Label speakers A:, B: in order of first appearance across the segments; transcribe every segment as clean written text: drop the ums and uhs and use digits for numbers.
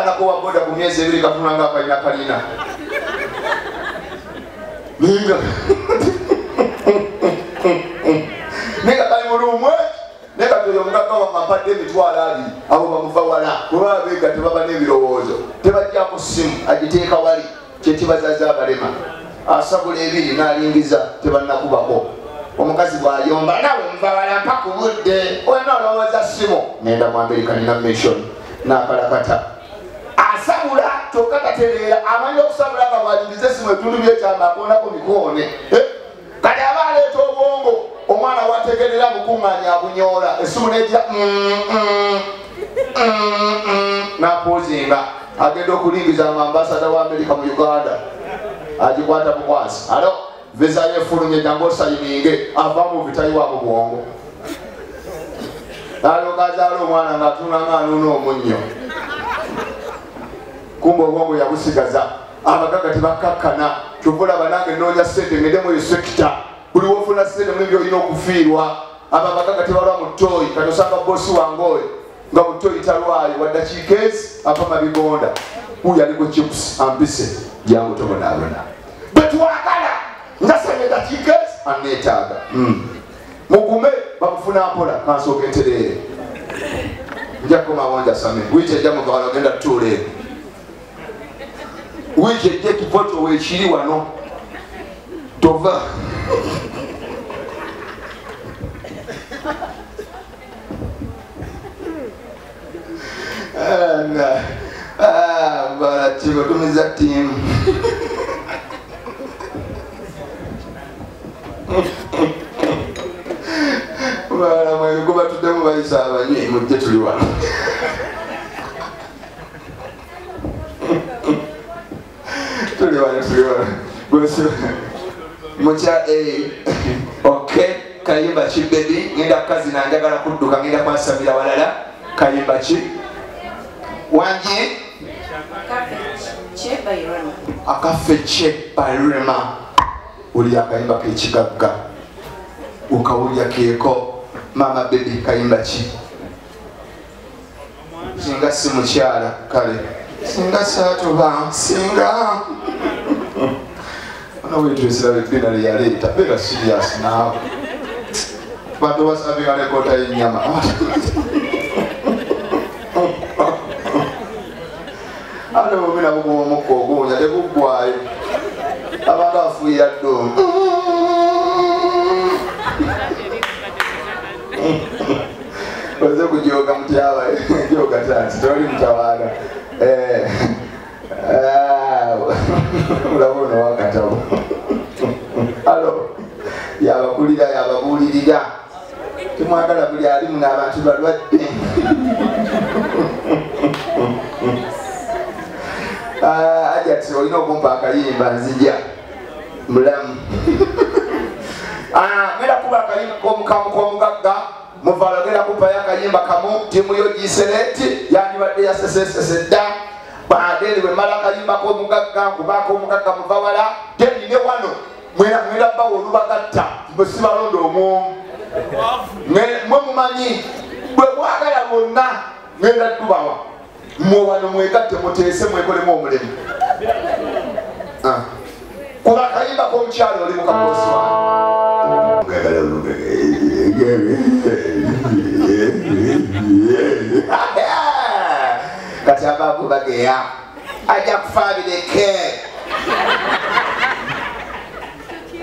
A: mwana ko wa boda ku myezi 2 kafunanga kalina kalina ninga nega kali mulumwe nega tuyo mugaka wa mapade mitwala ali abo bamuva wala kuba bega tebaba n'ebirowoozo tebajja ku simu agiteeka wali kyetibazaza abalema asabula ebiri n'alingiza tebannakubako omukazi bw'ayomba nawe muva wala mpaka budde olina olowooza simu ngenda mu American Nation n'akalakata asabula kyokka tatereera amanyi okusabula nga bw'alingiza esimu ebitundu byekyamba akoonako mikoone kati aba aleeta obwongo omwana wategerera mukuŋŋaanya abunyoola esimu nejja n'apoozinga agenda okulingiza ambasada wa Amerika mu Uganda agikwata bukwasi alo visa yefulumye jangu osayininge ava mu bitayiwa mu bwongo alogazaala omwana ng'atuna ng'anuuna omunnyo kumba obwongo yabusigaza abagaga tebakkakkana kyovulaba nange noonya ssente ngende mu sekita buli wofuna ssente mu ebyo olina okufiirwa abo abagaga tebalwa mu ttooyi kati osanga bosi wange oyo nga mu ttooyi talwayo waddakiika ezi apama bigonda uyo aliko chips ampise jangu tobonaabona bwe twagala njasanye dakiika ezi aneetaaga mugume bamufuna mpola kansooka entereere nja kukomawonja same wiiki ejja muvala ogenda tutuula eno wiiki ejja ekifoto weekiri wano tova balatigo tumiza tiimu bala mwene kuba tuddemu bayisa abanywi mujje tuli wano tuli wano mukya okay kayimba ki baby ngenda kazi nanjagala kudduka ngenda kwasamira walala kayimba ki wanje akafe che bayirema uli akayimba k'ekigagga ukawulya keeko mama baby kayimba ki singa si mukyala kale singa saatuba singa ana wetwesera bebina lyaleeta beera serious naawe bantu basabika lekota y'ennyama ate bubina bukuba omukka ogunya teguggwayo abantu afuuyira ddomu oze kujoga mutyawa joga tanti toli mutawaana ulabona wakatabu alo yabakulira yababuulirira temwagala buli alimu n'abantu balwadde ajati olina okumpa akayimba nzija mulamu ngenda kuba akayimba k'omugagga muvala genda kumpayo akayimba kamu tiimu yo giseleti yandibadde yasesesese dda baaderi bwe mala akayimba k'omugagga kubaako omugagga muvawala tenine wano mwena bbawo olubagatta mwe sibalonda omwomu mwe mumanyi bwe mwagala bonna ngenda tubawa mwe wano mwegatte muteese mwekolemu omulimu kuba akayimba k'omukyalo oli mukabosi wange kati ababu bageya ajja kufaabireke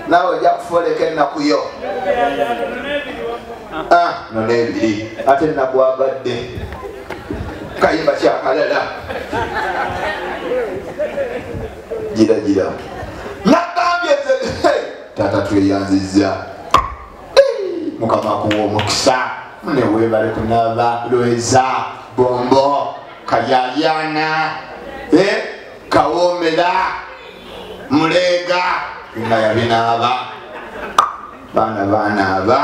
A: nawe ojja kufooleka ennaku yo nona ebiri ate ennaku abadde kayimba kyakalala gira nagambye tata tweyanziza mukama kuwa omukisa newebale kunaba lweza bombo kayayana kawomera mulega bina yabinaaba baana aba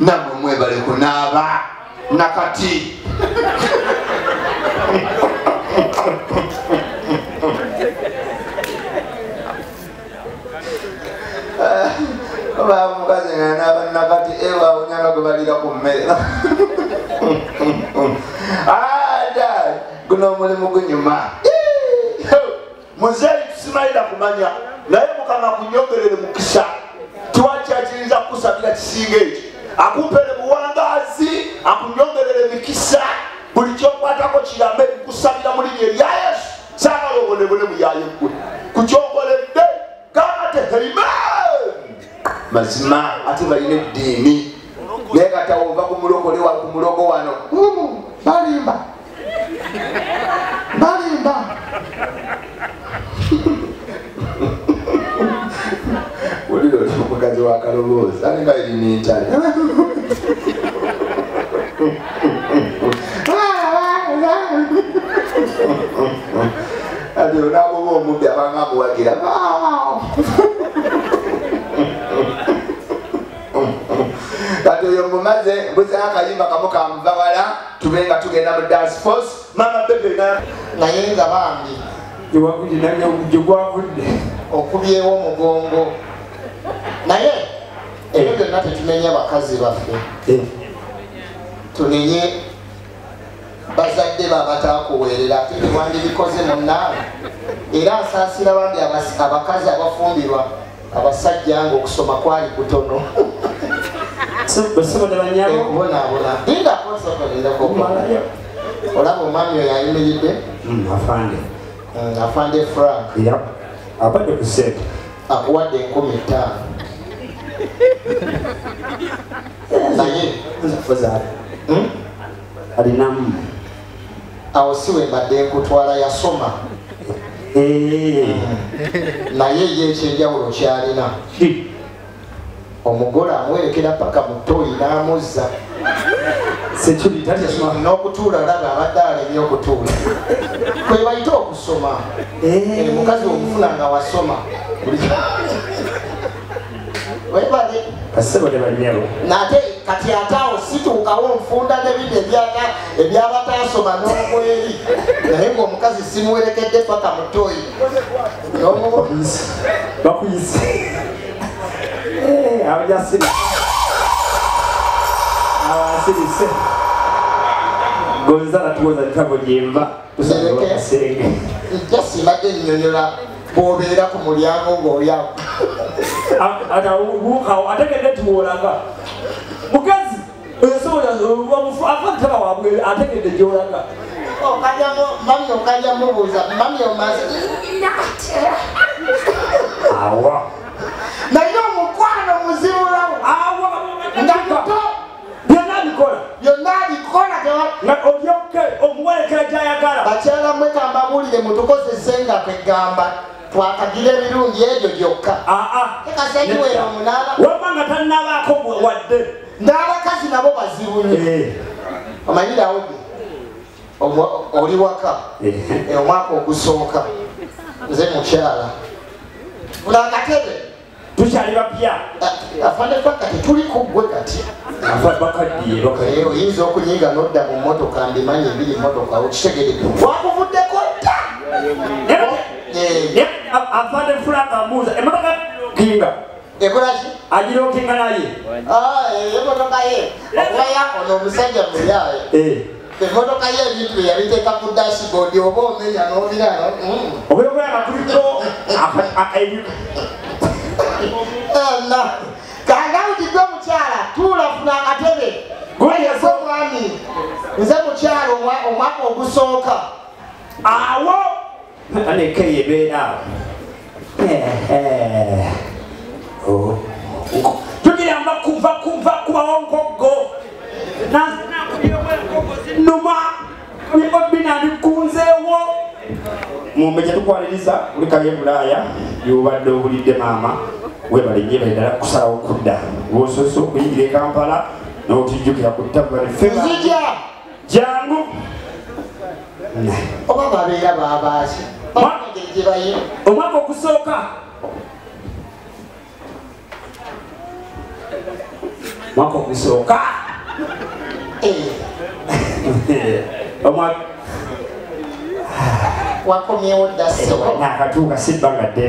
A: namwe mwebale kunaaba nakati gwe balira ku mmere ada guno omulimu gunyuma muzeeyi tusimalira kumanya naye mukama kunyongerere mukisa tiwakyakiriza kukusabira kisinga ekyo akumpere buwangazi akunyongerere mikisa buli kyokwatako kirame kusabira mu linnya erya Yesu saagala obonebone muyaye gwe kukyongoledde kamateherime mazima ate balina eddiini naye kata ova ku mulogo wano balimba oliro oli omukazi wa kaloboozi ate nga erinintale ati onaboba omubbi abanga amuwagira kati oyo mumaze mbuzeo akayimba kamu kamuva wala tube nga tugenda mu dance force mama bebe
B: naye nga bambi
C: gyegwavudde
B: okubyewo omugongo naye ebyo byonna tetunenye bakazi baffe tunenye bazadde babatakuweerera ate tewandibikoze munnaawe era nsaasira bambi abakazi abafumbirwa abasajja nga okusoma kwali kutono okubonaabona olaba omwami oyo ayimiridde afande Frank
C: abadde ku ssente
B: akuwadde 15,000 naye
C: alinamu
B: awo siwe mbadde nkutwala yasoma naye ye ekyenjawulo kyalina omugole amuwerekera paka mu ttooyi n'amuzza n'okutuula laba abadde alemye okutuula kwe bayite okusoma mukazi omufuna nga wasoma webale nate kati ataawo situukawo nfunda nebintu ebyabatasoma n'obweri naye ngaomukazi simuwerekedde paka mu ttooyi
C: bakuyise abasirise gonzala tuwoza litabo gyemba tusenge
B: nja simbadde nnyonnyola bw'obeera ku mulyango ng'oyawo
C: ategedde tuwolaga mukazi afataba wabwe ategedde gyolaga
B: mami okajja mubuuza mami omaze
C: awa
B: naye omukwano muzibulawo nga muto
C: byonna abikola
B: olyoke
C: omuwerekera gyayagala
B: bakyala mwe kambabuulire mutukozese nga kwegamba twakagira ebirungi ebyo gyokka ekasenyiwera omunaala
C: waba nga tannabaako wadde
B: n'abakazi nabo bazibu nnyo omanyirawo oli waka omwaka ogusooka nze mukyala bula akatebe
C: tukyali bapya
B: afandeka kati tuli kuggwe kati
C: bakaddiye
B: oyinza okunyiga nodda mu motoka mbimanyi ebiri motoka okitegere wakuvuddeko dda
C: afande Frank amuuza emotoka kinga
B: ekolaki
C: agirokinga naye
B: emotoka ye okubayo ono omusajja muyaye emotoka ye ebintu yabiteeka ku dashboard oba omenya n'obirala
C: obeokulaba kuliko
B: kangawutidde omukyala tuula funa akatebe ese omwami nze mukyala omwaka ogusooka
C: awo anekeyo ebeera tugiramba kuva kubawonkogo numa binandikunzeewo mumbe kyetukwaliriza ulikayo ebulaaya byobadde obulidde maama webalenye baddala kusalawo kudda wosoose okuyingira e Kampala n'otijjukira ku
B: nzija
C: jangu
B: oba babeera babaaki gyebayo
C: omwaka ogusooka mwaka ogusooka
B: wakomyewo dda sewa
C: nakatuuka sibba nga dde